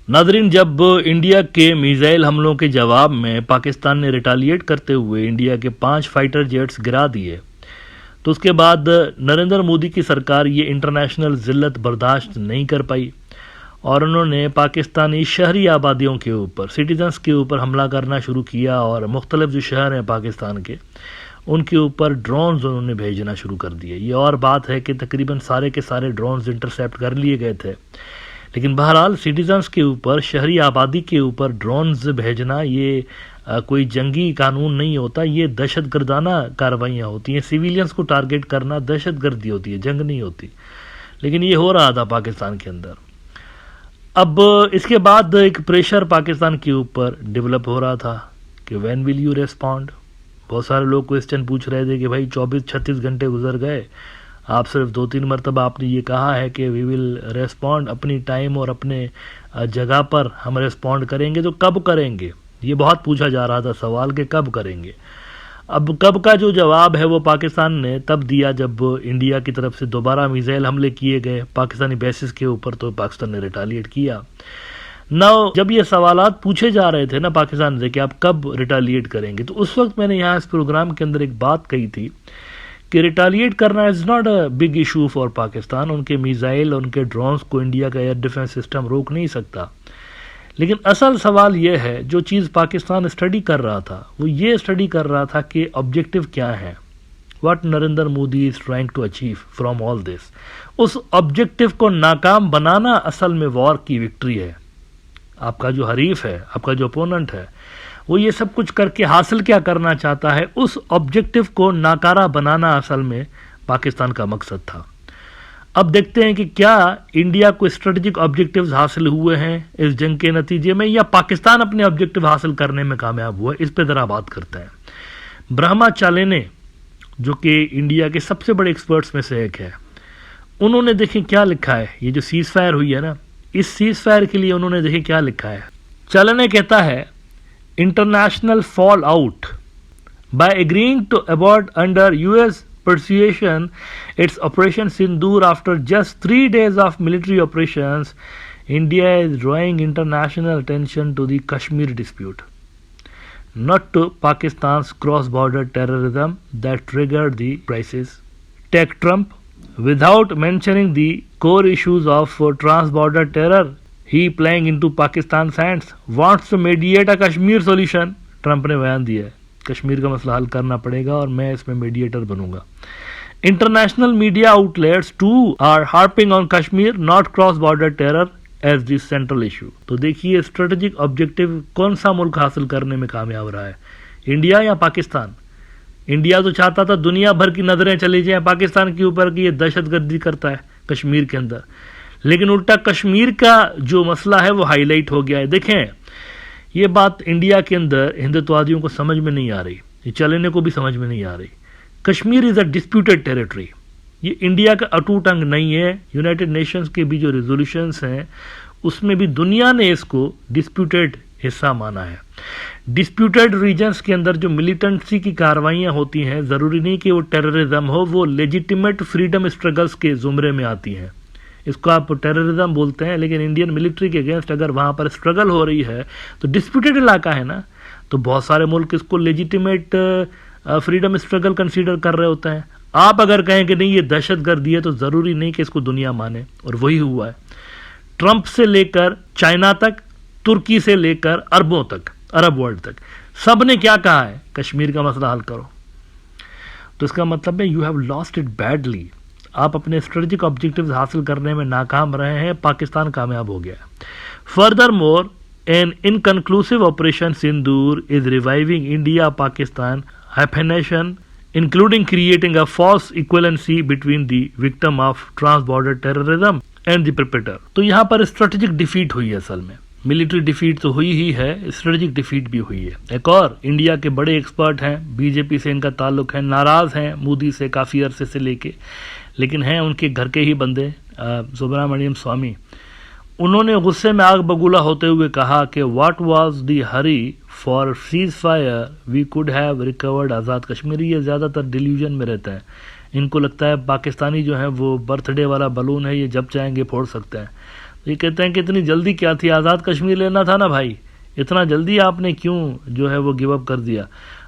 ناظرین، جب انڈیا کے میزائل حملوں کے جواب میں پاکستان نے ریٹالیٹ کرتے ہوئے انڈیا کے 5 فائٹر جیٹس گرا دیے تو اس کے بعد نریندر مودی کی سرکار یہ انٹرنیشنل ذلت برداشت نہیں کر پائی اور انہوں نے پاکستانی شہری آبادیوں کے اوپر، سٹیزنز کے اوپر حملہ کرنا شروع کیا اور مختلف جو شہر ہیں پاکستان کے ان کے اوپر ڈرونز انہوں نے بھیجنا شروع کر دیے۔ یہ اور بات ہے کہ تقریباً سارے کے سارے ڈرونز انٹرسیپٹ کر لیے گئے تھے، لیکن بہرحال سٹیزنز کے اوپر، شہری آبادی کے اوپر ڈرونز بھیجنا یہ کوئی جنگی قانون نہیں ہوتا، یہ دہشت گردانہ کارروائیاں ہوتی ہیں۔ سیویلینز کو ٹارگٹ کرنا دہشت گردی ہوتی ہے، جنگ نہیں ہوتی، لیکن یہ ہو رہا تھا پاکستان کے اندر۔ اب اس کے بعد ایک پریشر پاکستان کے اوپر ڈیولپ ہو رہا تھا کہ وین ول یو ریسپونڈ۔ بہت سارے لوگ کوسچن پوچھ رہے تھے کہ بھائی 24-36 گھنٹے گزر گئے، آپ صرف 2-3 مرتبہ آپ نے یہ کہا ہے کہ وی ول ریسپونڈ، اپنی ٹائم اور اپنے جگہ پر ہم ریسپونڈ کریں گے، تو کب کریں گے؟ یہ بہت پوچھا جا رہا تھا سوال کہ کب کریں گے۔ اب کب کا جو جواب ہے وہ پاکستان نے تب دیا جب انڈیا کی طرف سے دوبارہ میزائل حملے کیے گئے پاکستانی بیسز کے اوپر، تو پاکستان نے ریٹالیٹ کیا۔ جب یہ سوالات پوچھے جا رہے تھے نا پاکستان سے کہ آپ کب ریٹالیٹ کریں گے، تو اس وقت میں نے یہاں اس پروگرام کے اندر ایک بات کہی تھی کہ ریٹالیٹ کرنا is not a big issue for Pakistan. ان کے میزائل، ان کے ڈرونز کو انڈیا کا ایئر ڈیفنس سسٹم روک نہیں سکتا، لیکن اصل سوال یہ ہے، جو چیز پاکستان اسٹڈی کر رہا تھا وہ یہ اسٹڈی کر رہا تھا کہ آبجیکٹو کیا ہے، what Narendra Modi is trying to achieve from all this. اس آبجیکٹو کو ناکام بنانا اصل میں وار کی وکٹری ہے۔ آپ کا جو حریف ہے، آپ کا جو اپوننٹ ہے، وہ یہ سب کچھ کر کے حاصل کیا کرنا چاہتا ہے، اس آبجیکٹو کو ناکارہ بنانا اصل میں پاکستان کا مقصد تھا۔ اب دیکھتے ہیں کہ کیا انڈیا کو اسٹریٹجک آبجیکٹیوز حاصل ہوئے ہیں اس جنگ کے نتیجے میں، یا پاکستان اپنے آبجیکٹیو حاصل کرنے میں کامیاب ہوا ہے۔ اس پہ ذرا بات کرتے ہیں۔ برہما چالینے جو کہ انڈیا کے سب سے بڑے ایکسپرٹس میں سے ایک ہے، انہوں نے دیکھیں کیا لکھا ہے۔ یہ جو سیز فائر ہوئی ہے نا، اس سیز فائر کے لیے انہوں نے دیکھیں کیا لکھا ہے۔ چالینے کہتا ہے international fallout by agreeing to abort under US persuasion its Operation Sindoor after just 3 days of military operations, India is drawing international attention to the Kashmir dispute, not to Pakistan's cross-border terrorism that triggered the crisis. Take Trump, without mentioning the core issues of trans-border terror he playing into Pakistan's hands, wants to mediate a Kashmir solution. Trump نے بیان دیا ہے کشمیر کا مسئلہ حل کرنا پڑے گا اور میں اس میں میڈیٹر بنوں گا۔ International media outlets to are harping on Kashmir not cross border terror as the central issue. تو دیکھیے اسٹریٹجک آبجیکٹو کون سا ملک حاصل کرنے میں کامیاب رہا ہے، انڈیا یا پاکستان؟ انڈیا تو چاہتا تھا دنیا بھر کی نظریں چلی جائیں پاکستان کے اوپر کہ یہ دہشت گردی کرتا ہے کشمیر کے اندر، لیکن الٹا کشمیر کا جو مسئلہ ہے وہ ہائی لائٹ ہو گیا ہے۔ دیکھیں یہ بات انڈیا کے اندر ہندوتوادیوں کو سمجھ میں نہیں آ رہی، یہ چلنے کو بھی سمجھ میں نہیں آ رہی۔ کشمیر از اے ڈسپیوٹیڈ ٹیریٹری، یہ انڈیا کا اٹوٹ انگ نہیں ہے۔ یونائٹڈ نیشنز کے بھی جو ریزولوشنز ہیں اس میں بھی دنیا نے اس کو ڈسپیوٹیڈ حصہ مانا ہے۔ ڈسپیوٹیڈ ریجنز کے اندر جو ملیٹنسی کی کارروائیاں ہوتی ہیں، ضروری نہیں کہ وہ ٹیررزم ہو، وہ لیجیٹیمیٹ فریڈم اسٹرگلز کے زمرے میں آتی ہیں۔ اس کو آپ ٹیررزم بولتے ہیں، لیکن انڈین ملٹری کے اگینسٹ اگر وہاں پر اسٹرگل ہو رہی ہے تو ڈسپیوٹیڈ علاقہ ہے نا، تو بہت سارے ملک اس کو لیجیٹیمیٹ فریڈم اسٹرگل کنسیڈر کر رہے ہوتے ہیں۔ آپ اگر کہیں کہ نہیں یہ دہشت گردی ہے تو ضروری نہیں کہ اس کو دنیا مانے، اور وہی ہوا ہے۔ ٹرمپ سے لے کر چائنا تک، ترکی سے لے کر عربوں تک، عرب ورلڈ تک، سب نے کیا کہا ہے؟ کشمیر کا مسئلہ حل کرو۔ تو اس کا مطلب ہے you have lost it badly, آپ اپنے اسٹریٹجک آبجیکٹیوز حاصل کرنے میں ناکام رہے ہیں، پاکستان کامیاب ہو گیا ہے۔ Further more an inconclusive Operation Sindoor is reviving India-Pakistan hyphenation, including creating a false equivalency between the victim of trans-border terrorism and the perpetrator. تو یہاں پر اسٹریٹجک ڈیفیٹ ہوئی ہے، اصل میں ملٹری ڈیفیٹ تو ہوئی ہی ہے، اسٹریٹجک ڈیفیٹ بھی ہوئی ہے۔ ایک اور انڈیا کے بڑے ایکسپرٹ ہیں، بی جے پی سے ان کا تعلق ہے، ناراض ہیں مودی سے کافی عرصے سے لے کے، لیکن ہیں ان کے گھر کے ہی بندے، سبرامنیم سوامی، انہوں نے غصے میں آگ بگولا ہوتے ہوئے کہا کہ what was the hurry for ceasefire we could have recovered Azad Kashmir. یہ زیادہ تر ڈیلیوژن میں رہتے ہیں، ان کو لگتا ہے پاکستانی جو ہیں وہ برتھ ڈے والا بلون ہے، یہ جب چاہیں گے پھوڑ سکتے ہیں۔ یہ کہتے ہیں کہ اتنی جلدی کیا تھی, آزاد کشمیر لینا تھا نا بھائی, اتنا جلدی آپ نے کیوں جو ہے وہ گیو اپ کر دیا.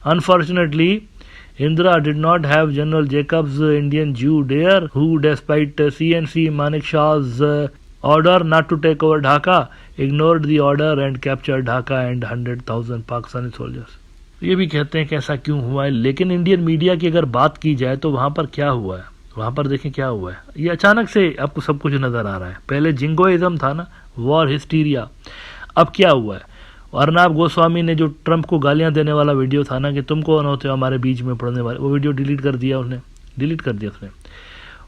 Unfortunately Indira did not have General Jacobs, Indian Jew there, who despite CNC Maneksha's order not to take over Dhaka, ignored the order and captured Dhaka and 100,000 Pakistani soldiers. یہ بھی کہتے ہیں کہ ایسا کیوں ہوا ہے, لیکن انڈین میڈیا کی اگر بات کی جائے تو وہاں پر کیا ہوا ہے, وہاں پر دیکھیں کیا ہوا ہے. یہ اچانک سے آپ کو سب کچھ نظر آ رہا ہے. پہلے جنگوئزم تھا نا, وار ہسٹیریا. اب کیا ہوا ہے, ارناب گوسوامی نے جو ٹرمپ کو گالیاں دینے والا ویڈیو تھا نا کہ تم کون ہوتے ہو ہمارے بیچ میں پڑھنے والے, وہ ویڈیو ڈیلیٹ کر دیا اس نے.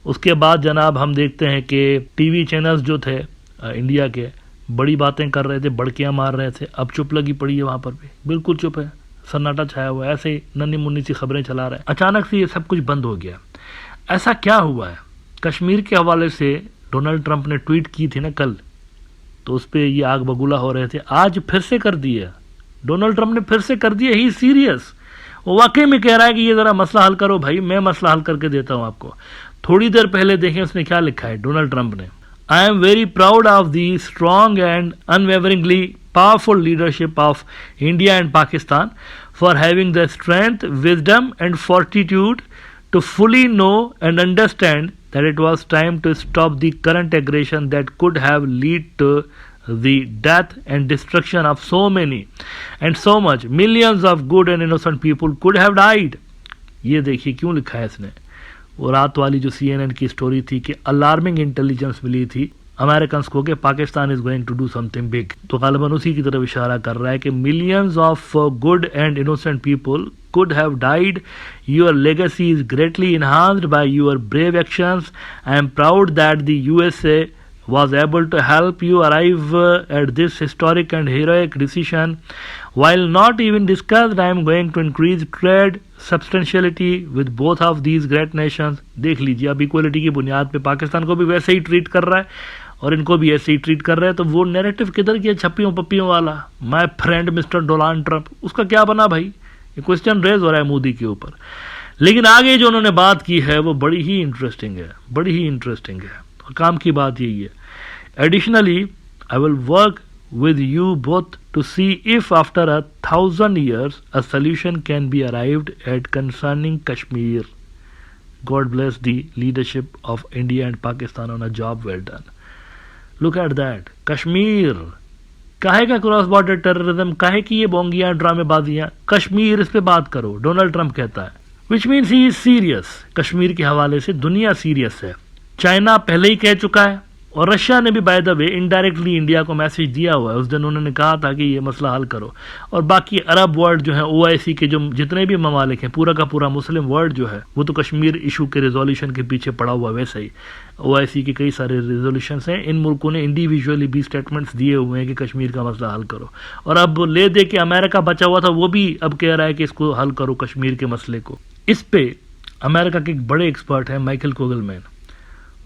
اس کے بعد جناب ہم دیکھتے ہیں کہ ٹی وی چینلز جو تھے انڈیا کے بڑی باتیں کر رہے تھے, بڑکیاں مار رہے تھے. اب چپ لگی پڑی ہے وہاں پر بھی, بالکل چپ ہے, سناٹا چھایا ہوا ہے, ایسے ہی ننھی منی سی خبریں چلا رہے ہیں. اچانک سے یہ سب کچھ بند ہو گیا. ایسا کیا ہوا ہے؟ کشمیر کے حوالے سے ڈونلڈ ٹرمپ نے ٹویٹ کی تھی نا کل, تو اس پہ یہ آگ بگولا ہو رہے تھے. آج پھر سے کر دیا ڈونلڈ ٹرمپ نے, پھر سے کر دیا. ہی سیریس, وہ واقعی میں کہہ رہا ہے کہ یہ ذرا مسئلہ حل کرو بھائی, میں مسئلہ حل کر کے دیتا ہوں آپ کو. تھوڑی دیر پہلے دیکھیں اس نے کیا لکھا ہے ڈونلڈ ٹرمپ نے. I am very proud of the strong and unwaveringly powerful leadership of India and Pakistan for having the strength, wisdom and fortitude to fully know and understand that it was time to stop the current aggression that could have led to the death and destruction of so many and so much millions of good and innocent people could have died. یہ دیکھیے کیوں لکھا ہے اس نے. وہ رات والی جو CNN کی سٹوری تھی کہ الارمنگ انٹیلیجنس ملی تھی امریکنس کو کہ Pakistan is going to do something big, تو غالباً اسی کی طرف اشارہ کر رہا ہے کہ millions of good and innocent people could have died. Your legacy is greatly enhanced by your brave actions. I am proud that the USA was able to help you arrive at this historic and heroic decision. While not even discussed, I am going to increase trade substantially with both of these great nations. دیکھ لیجیے اب equality کی بنیاد پہ پاکستان کو بھی ویسے ہی treat کر رہا ہے اور ان کو بھی ایسے ہی ٹریٹ کر رہا ہے. تو وہ نیریٹو کدھر گیا چھپیوں پپیوں والا, my friend mister Donald Trump, اس کا کیا بنا بھائی؟ یہ کوسچن ریز ہو رہا ہے مودی کے اوپر. لیکن آگے جو انہوں نے بات کی ہے وہ بڑی ہی انٹرسٹنگ ہے, اور کام کی بات یہی ہے. Additionally, I will work with you both to see if after 1,000 years a solution can be arrived at concerning Kashmir. God bless the leadership of India and Pakistan on a job well done. Look at that. Kashmir. کاہے کا cross border terrorism, کاہے کی یہ بونگیاں ڈرامے بازیاں, کشمیر اس پہ بات کرو, Donald Trump کہتا ہے. Which means he is serious. Kashmir کے حوالے سے دنیا سیریس ہے. چائنا پہلے ہی کہہ چکا ہے, اور رشیا نے بھی by the way indirectly India کو میسج دیا ہوا ہے. اس دن انہوں نے کہا تھا کہ یہ مسئلہ حل کرو. اور باقی عرب ورلڈ جو ہے, OIC کے جو جتنے بھی ممالک ہیں, پورا کا پورا مسلم ورلڈ جو ہے, وہ تو کشمیر ایشو کے ریزولوشن کے پیچھے پڑا ہوا. ویسے ہی OIC کے کئی سارے ریزولوشنس ہیں, ان ملکوں نے انڈیویجولی بھی اسٹیٹمنٹس دیے ہوئے ہیں کہ کشمیر کا مسئلہ حل کرو. اور اب لے دے کے امریکہ بچا ہوا تھا, وہ بھی اب کہہ رہا ہے کہ اس کو حل کرو کشمیر کے مسئلے کو. اس پہ امریکہ کے ایک بڑے ایکسپرٹ ہیں مائیکل کوگلمین,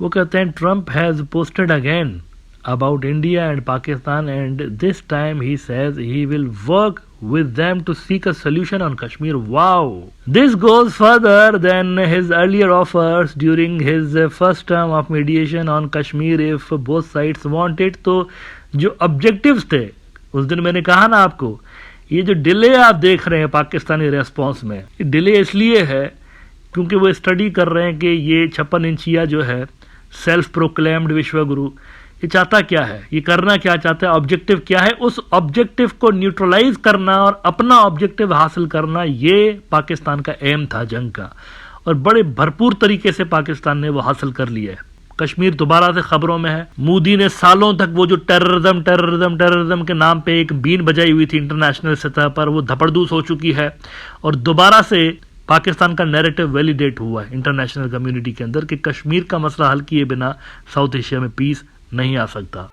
وہ کہتے ہیں Trump has posted again about India and Pakistan, and this time he says he will work with them to seek a solution on Kashmir. Wow! This goes further than his earlier offers during his first term of mediation on Kashmir if both sides want it. تو جو objectives تھے اس دن میں نے کہا نا آپ کو, یہ جو ڈیلے آپ دیکھ رہے ہیں پاکستانی ریسپانس میں, یہ ڈیلے اس لیے ہے کیونکہ وہ اسٹڈی کر رہے ہیں کہ یہ 56 انچیا جو ہے سیلف پروکلیمڈ وشو گرو, یہ چاہتا کیا ہے, یہ کرنا کیا چاہتا ہے, آبجیکٹو کیا ہے, اس آبجیکٹو کو نیوٹرلائز کرنا اور اپنا آبجیکٹو حاصل کرنا, یہ پاکستان کا ایم تھا جنگ کا, اور بڑے بھرپور طریقے سے پاکستان نے وہ حاصل کر لیا ہے. کشمیر دوبارہ سے خبروں میں ہے. مودی نے سالوں تک وہ جو ٹیررزم کے نام پہ ایک بین بجائی ہوئی تھی انٹرنیشنل سطح پر, وہ دھپڑدوس ہو چکی ہے, اور دوبارہ سے پاکستان کا نیریٹو ویلیڈیٹ ہوا ہے انٹرنیشنل کمیونٹی کے اندر کہ کشمیر کا مسئلہ حل کیے بنا ساؤتھ ایشیا میں پیس نہیں آ سکتا.